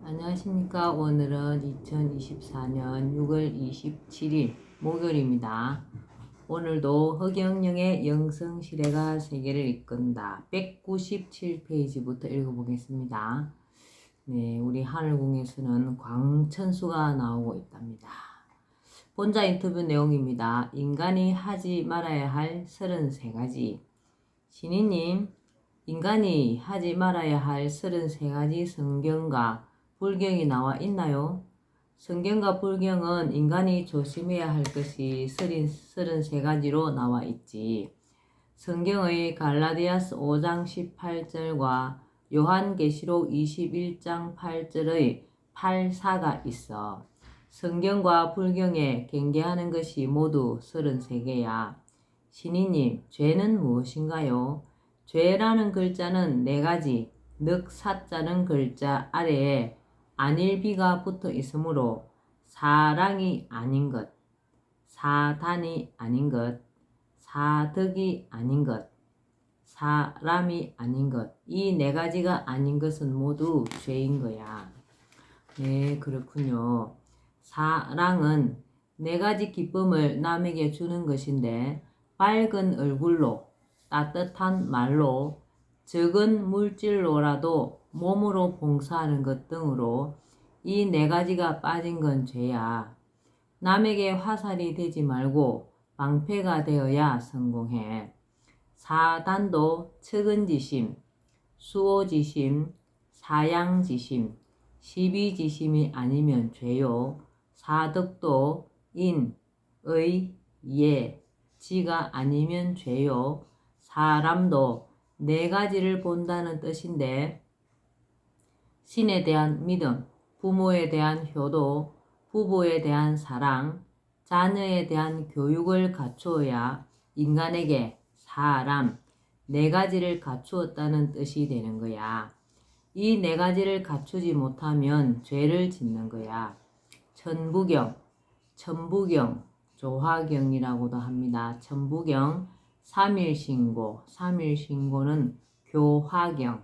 안녕하십니까. 오늘은 2024년 6월 27일 목요일입니다. 오늘도 허경영의 영성시대가 세계를 이끈다. 197페이지부터 읽어보겠습니다. 네, 우리 하늘궁에서는 광천수가 나오고 있답니다. 본자 인터뷰 내용입니다. 인간이 하지 말아야 할 33가지. 신이님, 인간이 하지 말아야 할 33가지 성경과 불경이 나와 있나요? 성경과 불경은 인간이 조심해야 할 것이 33가지로 나와 있지. 성경의 갈라디아서 5장 18절과 요한계시록 21장 8절의 8사가 있어. 성경과 불경에 경계하는 것이 모두 33개야. 신이님, 죄는 무엇인가요? 죄라는 글자는 4가지, 늑사자는 글자 아래에 안일비가 붙어 있으므로 사랑이 아닌 것, 사단이 아닌 것, 사덕이 아닌 것, 사람이 아닌 것, 이 4가지가 아닌 것은 모두 죄인 거야. 네, 그렇군요. 사랑은 4가지 기쁨을 남에게 주는 것인데 밝은 얼굴로, 따뜻한 말로, 적은 물질로라도 몸으로 봉사하는 것 등으로 이 4가지가 빠진 건 죄야. 남에게 화살이 되지 말고 방패가 되어야 성공해. 사단도 측은지심, 수호지심, 사양지심, 시비지심이 아니면 죄요. 사덕도 인, 의, 예, 지가 아니면 죄요. 사람도 4가지를 본다는 뜻인데 신에 대한 믿음, 부모에 대한 효도, 부부에 대한 사랑, 자녀에 대한 교육을 갖추어야 인간에게 사람 4가지를 갖추었다는 뜻이 되는 거야. 이 4가지를 갖추지 못하면 죄를 짓는 거야. 천부경, 조화경이라고도 합니다. 천부경, 삼일신고는 교화경,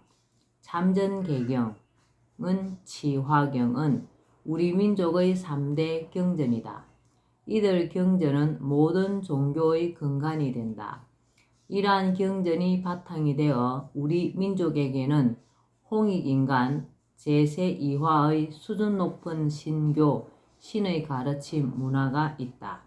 참전개경은 치화경은 우리 민족의 3대 경전이다. 이들 경전은 모든 종교의 근간이 된다. 이러한 경전이 바탕이 되어 우리 민족에게는 홍익인간 제2화의 수준 높은 신교, 신의 가르침 문화가 있다.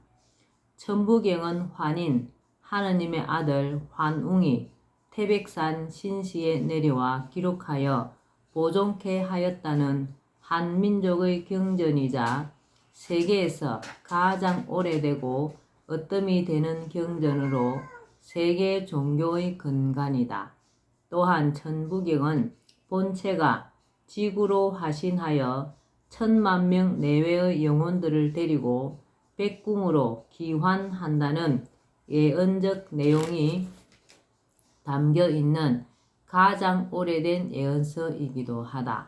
천부경은 환인, 하느님의 아들 환웅이 태백산 신시에 내려와 기록하여 보존케 하였다는 한민족의 경전이자 세계에서 가장 오래되고 으뜸이 되는 경전으로 세계 종교의 근간이다. 또한 천부경은 본체가 지구로 하신하여 10,000,000명 내외의 영혼들을 데리고 백궁으로 기환한다는 예언적 내용이 담겨 있는 가장 오래된 예언서이기도 하다.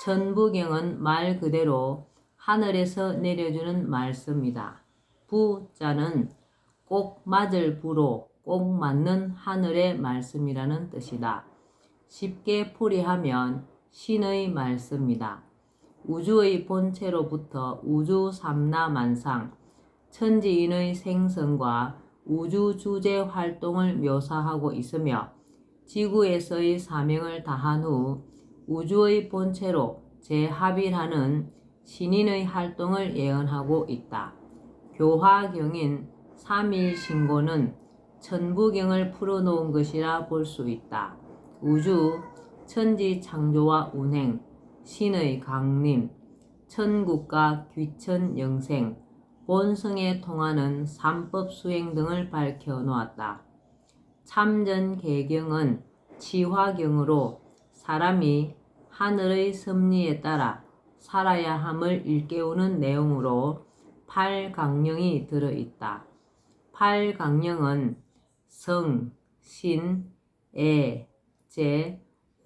천부경은 말 그대로 하늘에서 내려주는 말씀이다. 부자는 꼭 맞을 부로 꼭 맞는 하늘의 말씀이라는 뜻이다. 쉽게 풀이하면 신의 말씀이다. 우주의 본체로부터 우주 삼라만상, 천지인의 생성과 우주 주재 활동을 묘사하고 있으며 지구에서의 사명을 다한 후 우주의 본체로 재합일하는 신인의 활동을 예언하고 있다. 교화경인 삼일신고는 천부경을 풀어놓은 것이라 볼 수 있다. 우주, 천지 창조와 운행, 신의 강림, 천국과 귀천 영생, 본성에 통하는 삼법 수행 등을 밝혀 놓았다. 참전개경은 치화경으로 사람이 하늘의 섭리에 따라 살아야 함을 일깨우는 내용으로 8강령이 들어있다. 8강령은 성, 신, 애, 재,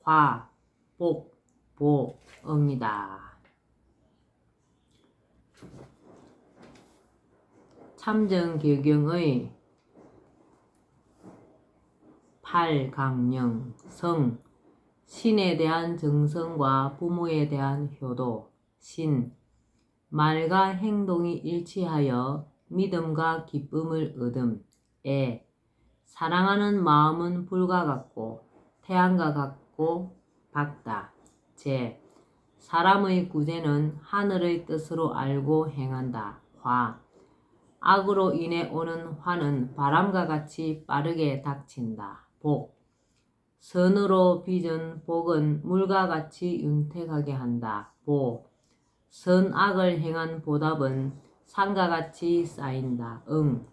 화, 복, 보, 입니다. 참전개경의 8강령 성, 신에 대한 정성과 부모에 대한 효도. 신, 말과 행동이 일치하여 믿음과 기쁨을 얻음. 애, 사랑하는 마음은 불과 같고 태양과 같고 밝다. 제, 사람의 구제는 하늘의 뜻으로 알고 행한다. 화, 악으로 인해 오는 화는 바람과 같이 빠르게 닥친다. 복, 선으로 빚은 복은 물과 같이 윤택하게 한다. 보, 선악을 행한 보답은 산과 같이 쌓인다. 응,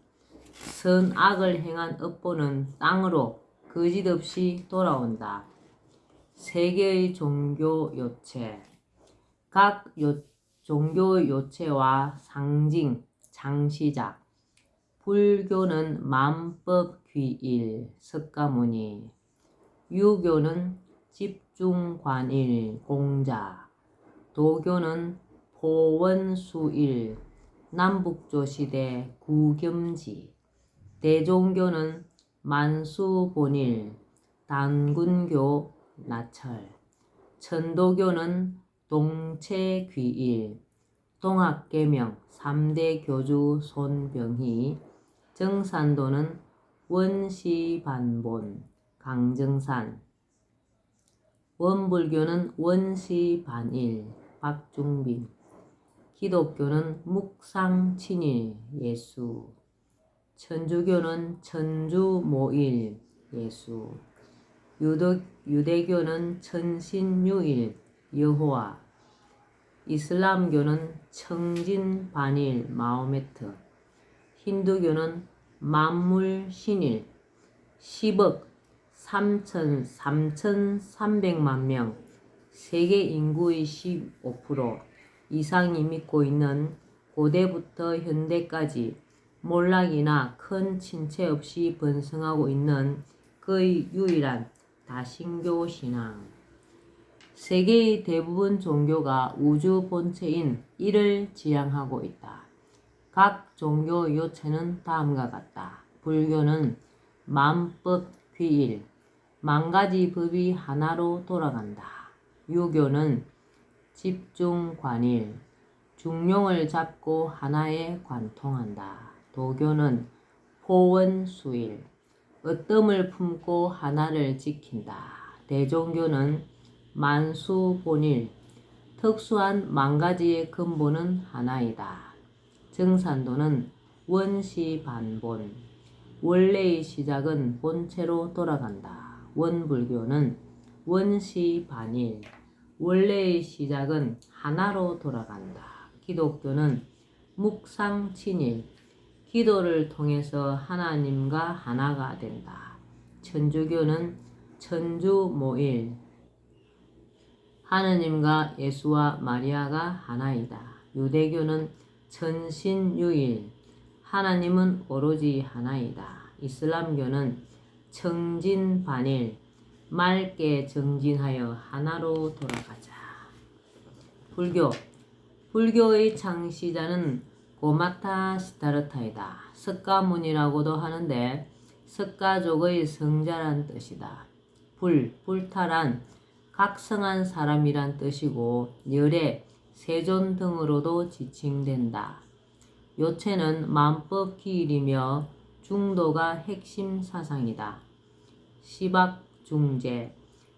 선악을 행한 업보는 땅으로 거짓없이 돌아온다. 세계의 종교 요체. 각 종교 요체와 상징, 장시자. 불교는 만법 귀일, 석가모니. 유교는 집중관일, 공자. 도교는 포원수일, 남북조시대 구겸지. 대종교는 만수본일, 단군교 나철. 천도교는 동체귀일, 동학계명 3대 교주 손병희. 정산도는 원시반본, 강정산. 원불교는 원시반일, 박중빈. 기독교는 묵상친일, 예수. 천주교는 천주모일, 예수. 유대교는 천신유일, 여호와. 이슬람교는 청진반일, 마호메트. 힌두교는 만물신일. 10억 3,300만 명, 세계 인구의 15% 이상이 믿고 있는 고대부터 현대까지 몰락이나 큰 침체 없이 번성하고 있는 그의 유일한 다신교 신앙. 세계의 대부분 종교가 우주 본체인 이를 지향하고 있다. 각 종교 요체는 다음과 같다. 불교는 만법 귀일, 만가지 법이 하나로 돌아간다. 유교는 집중관일, 중용을 잡고 하나에 관통한다. 도교는 포원수일, 어뜸을 품고 하나를 지킨다. 대종교는 만수본일, 특수한 만가지의 근본은 하나이다. 정산도는 원시반본, 원래의 시작은 본체로 돌아간다. 원불교는 원시반일, 원래의 시작은 하나로 돌아간다. 기독교는 묵상친일, 기도를 통해서 하나님과 하나가 된다. 천주교는 천주모일, 하느님과 예수와 마리아가 하나이다. 유대교는 천신유일, 하나님은 오로지 하나이다. 이슬람교는 청진반일, 맑게 정진하여 하나로 돌아가자. 불교의 창시자는 고마타 시타르타이다. 석가모니라고도 하는데 석가족의 성자란 뜻이다. 불탈한 각성한 사람이란 뜻이고 열애, 세존 등으로도 지칭된다. 요체는 만법기일이며 중도가 핵심 사상이다.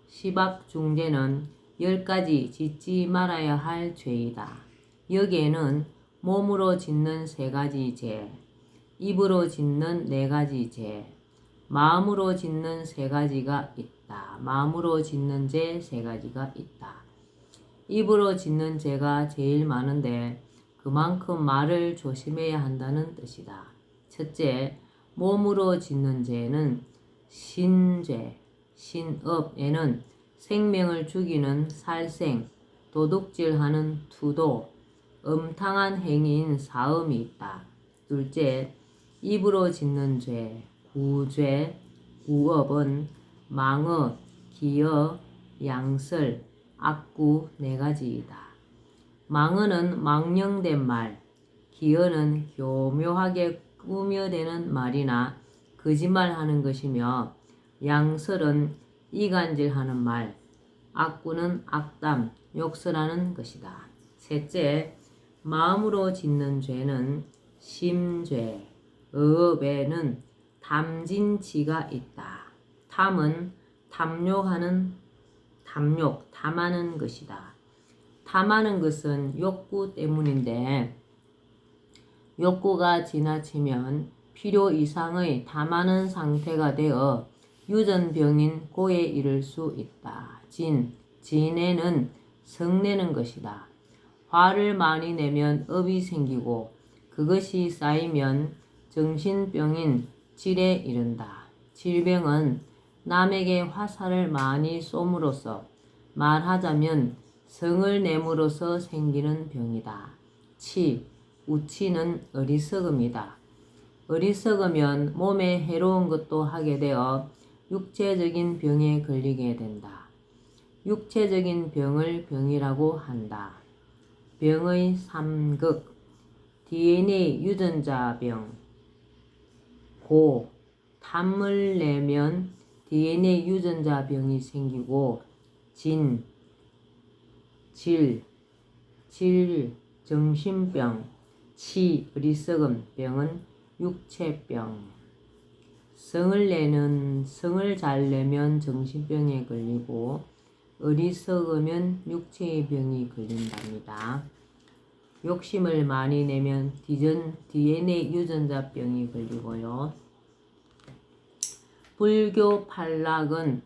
시박중제는 10가지 짓지 말아야 할 죄이다. 여기에는 몸으로 짓는 3가지 죄, 입으로 짓는 4가지 죄, 마음으로 짓는 3가지가 있다. 마음으로 짓는 죄 3가지가 있다. 입으로 짓는 죄가 제일 많은데 그만큼 말을 조심해야 한다는 뜻이다. 첫째, 몸으로 짓는 죄는 신죄, 신업에는 생명을 죽이는 살생, 도둑질하는 투도, 음탕한 행위인 사음이 있다. 둘째, 입으로 짓는 죄, 구죄, 구업은 망어, 기어, 양설, 악구 4가지이다. 망어는 망령된 말, 기어는 교묘하게 꾸며대는 말이나 거짓말하는 것이며 양설은 이간질하는 말, 악구는 악담, 욕설하는 것이다. 셋째, 마음으로 짓는 죄는 심죄, 의업에는 탐진치가 있다. 탐은 탐하는 것이다. 탐하는 것은 욕구 때문인데 욕구가 지나치면 필요 이상의 탐하는 상태가 되어 유전병인 고에 이를 수 있다. 진에는 성내는 것이다. 화를 많이 내면 업이 생기고 그것이 쌓이면 정신병인 질에 이른다. 질병은 남에게 화살을 많이 쏘므로써 말하자면 성을 내므로써 생기는 병이다. 우치는 어리석음이다. 어리석으면 몸에 해로운 것도 하게 되어 육체적인 병에 걸리게 된다. 육체적인 병을 병이라고 한다. 병의 3극, DNA 유전자병. 탐을 내면 DNA 유전자병이 생기고 질 정신병, 어리석음 병은 육체병. 성을 잘 내면 정신병에 걸리고 어리석으면 육체의 병이 걸린답니다. 욕심을 많이 내면 DNA 유전자병이 걸리고요. 불교 팔락은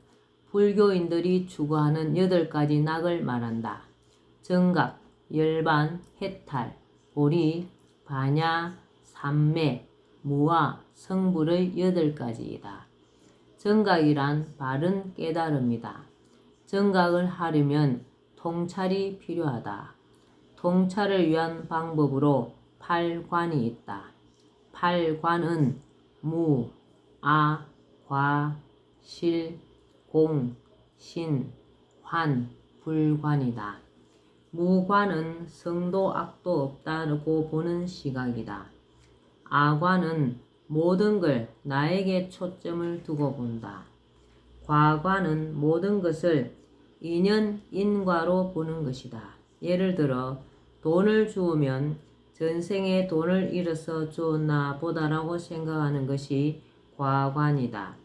불교인들이 추구하는 8가지 낙을 말한다. 정각, 열반, 해탈, 고리, 반야, 삼매, 무아, 성불의 8가지이다. 정각이란 바른 깨달음이다. 정각을 하려면 통찰이 필요하다. 통찰을 위한 방법으로 8관이 있다. 8관은 무, 아, 과, 실, 공, 신, 환, 불관이다. 무관은 성도 악도 없다고 보는 시각이다. 아관은 모든 걸 나에게 초점을 두고 본다. 과관은 모든 것을 인연, 인과로 보는 것이다. 예를 들어 돈을 주우면 전생에 돈을 잃어서 주었나 보다라고 생각하는 것이 과관이다.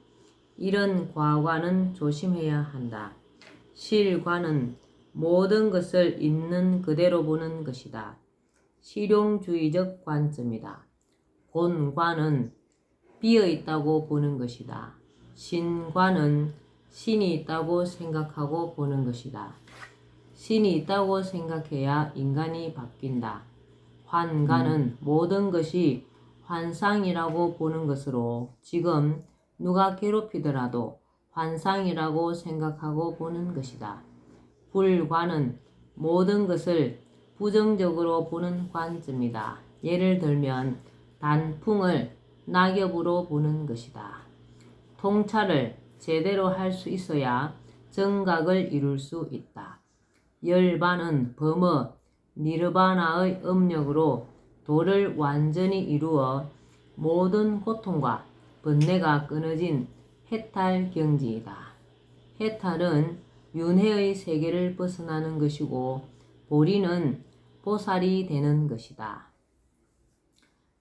이런 과관은 조심해야 한다. 실관은 모든 것을 있는 그대로 보는 것이다. 실용주의적 관점이다. 곤관은 비어있다고 보는 것이다. 신관은 신이 있다고 생각하고 보는 것이다. 신이 있다고 생각해야 인간이 바뀐다. 환관은 모든 것이 환상이라고 보는 것으로 지금 누가 괴롭히더라도 환상이라고 생각하고 보는 것이다. 불관은 모든 것을 부정적으로 보는 관점이다. 예를 들면 단풍을 낙엽으로 보는 것이다. 통찰을 제대로 할 수 있어야 정각을 이룰 수 있다. 열반은 범어, 니르바나의 음력으로 도를 완전히 이루어 모든 고통과 번뇌가 끊어진 해탈 경지이다. 해탈은 윤회의 세계를 벗어나는 것이고 보리는 보살이 되는 것이다.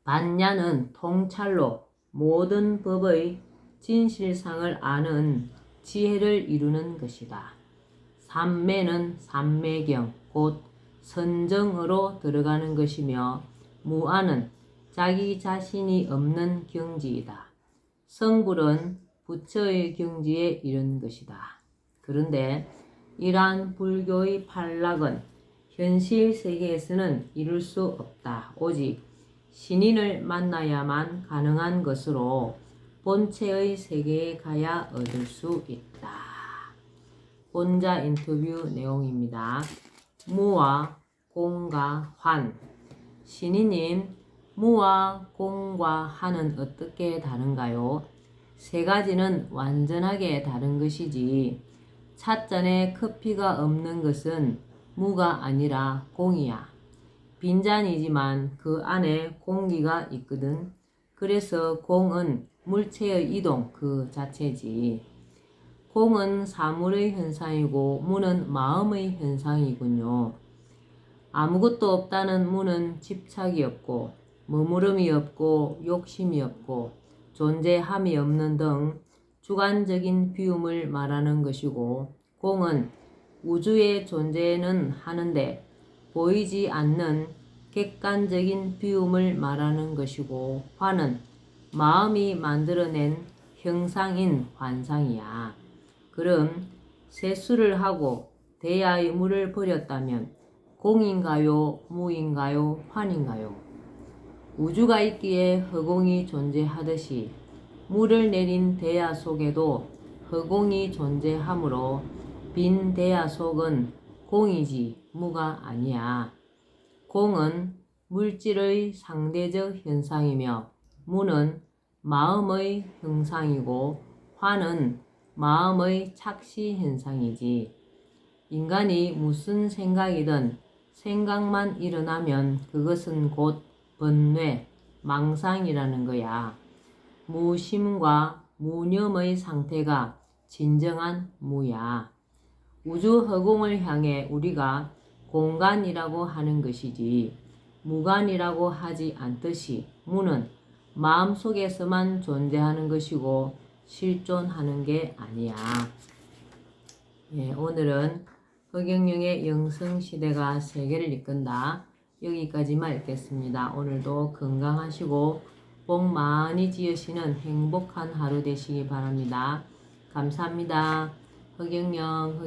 반야는 통찰로 모든 법의 진실상을 아는 지혜를 이루는 것이다. 삼매는 삼매경, 곧 선정으로 들어가는 것이며 무아는 자기 자신이 없는 경지이다. 성불은 부처의 경지에 이른 것이다. 그런데 이러한 불교의 팔락은 현실 세계에서는 이룰 수 없다. 오직 신인을 만나야만 가능한 것으로 본체의 세계에 가야 얻을 수 있다. 혼자 인터뷰 내용입니다. 무와 공과 환. 신이님, 무와 공과 환은 어떻게 다른가요? 세 가지는 완전하게 다른 것이지. 찻잔에 커피가 없는 것은 무가 아니라 공이야. 빈잔이지만 그 안에 공기가 있거든. 그래서 공은 물체의 이동 그 자체지. 공은 사물의 현상이고 무는 마음의 현상이군요. 아무것도 없다는 무는 집착이 없고 머무름이 없고 욕심이 없고 존재함이 없는 등 주관적인 비움을 말하는 것이고, 공은 우주의 존재는 하는데 보이지 않는 객관적인 비움을 말하는 것이고, 화는 마음이 만들어낸 형상인 환상이야. 그럼 세수를 하고 대야의 물을 버렸다면 공인가요? 무인가요? 환인가요? 우주가 있기에 허공이 존재하듯이 물을 내린 대야 속에도 허공이 존재하므로 빈 대야 속은 공이지 무가 아니야. 공은 물질의 상대적 현상이며 무는 마음의 형상이고 화는 마음의 착시 현상이지. 인간이 무슨 생각이든 생각만 일어나면 그것은 곧 번뇌, 망상이라는 거야. 무심과 무념의 상태가 진정한 무야. 우주 허공을 향해 우리가 공간이라고 하는 것이지 무간이라고 하지 않듯이 무는 마음속에서만 존재하는 것이고 실존하는 게 아니야. 오늘은 허경영의 영성시대가 세계를 이끈다. 여기까지만 읽겠습니다. 오늘도 건강하시고 복 많이 지으시는 행복한 하루 되시기 바랍니다. 감사합니다. 허경영.